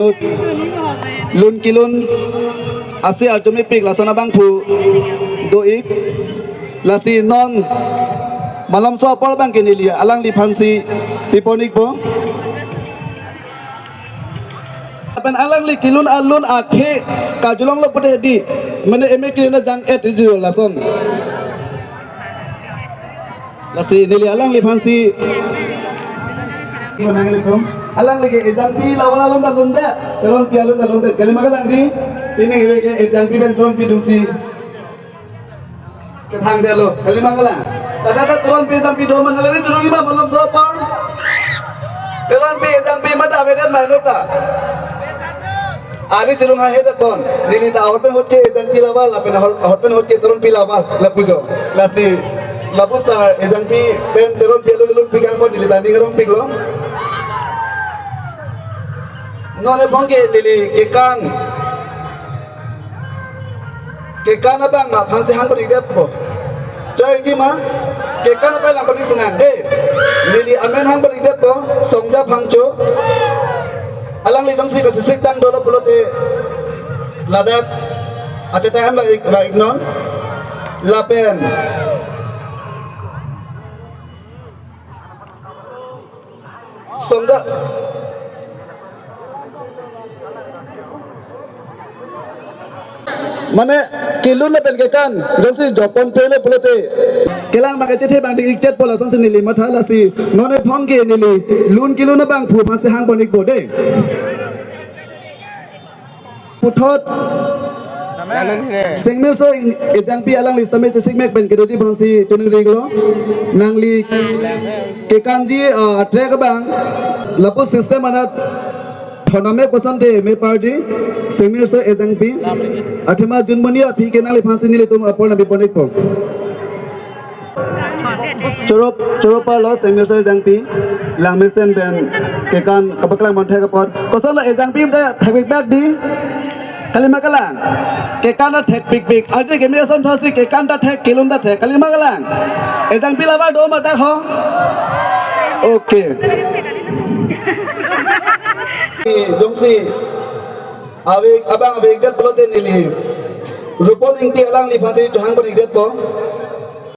ลุนกิลุนอาเซียจุมิปิกลาสนาบังผูโดอีกลาซีนอนมาลำซอปอลบังกินิเลียอลังลิพันซีปิปอนิกโปเป็นอลังลิกิลุนอัลลุนอาเคกาจุลองลบประเทศดีมันเอเมกินจังเอ็ดจิโอลาซอนลาซีนิเลียอลังลิพันซีMenang likum, alang lagi ejang pi lawan lawan talun deh, talun deh. Kali makan lagi, ini ke ejang pi ben turun pi dungsi, ketang deh lo. Kali makan lah, ada turun pi ejang pi dua mana lagi curung imam belum sopan. Turun pi ejang pi mana beden main nota. Ari curung ahead pon, lili ta hot pen hot ke ejang pi lawan, lapen hot pen hot ke turun pi lawan, lapujo, lasi. Lapus ejang pi ben turun pi lulun pi kan pon lili ta ni ngerong pi lo. None bongke lili kekan abang ma phansi hang pori det po chai ji ma kekan apa lang pori senang lili amen hang pori det po songja phangcho alang li jongsi ka sik tang dolo pulote ladak achetan ba ignon lapen songja Mana kilun le pen ke kan jongsi jopon pele pulote kelang makai cethe bang dik cet pola son senili mathala si none phongke nili lun kilun bang phu phase hang bonik bode puthot singmel so ejang pi alang listame che singmek pen kedoji phangsi tuning riglo nangli ke kanji trek bang lapu system anat Thoname pasante me party semir so ejang pi athema junmania pi kenali phansi nile tum apol na biponik po chorop lo semir so ejang pi langmesen ben kekan kapaklang monthai kapor kosala ejang pi da thebik bak di kalima kalang kekan da thek pik aje kemia son thosi kekan da thek kilun da thek kalima kalang ejang pi laba do ma da ho okay jongsi awik abang awik dat pelote nili rupon ingti alang li phasi johang pon igdat po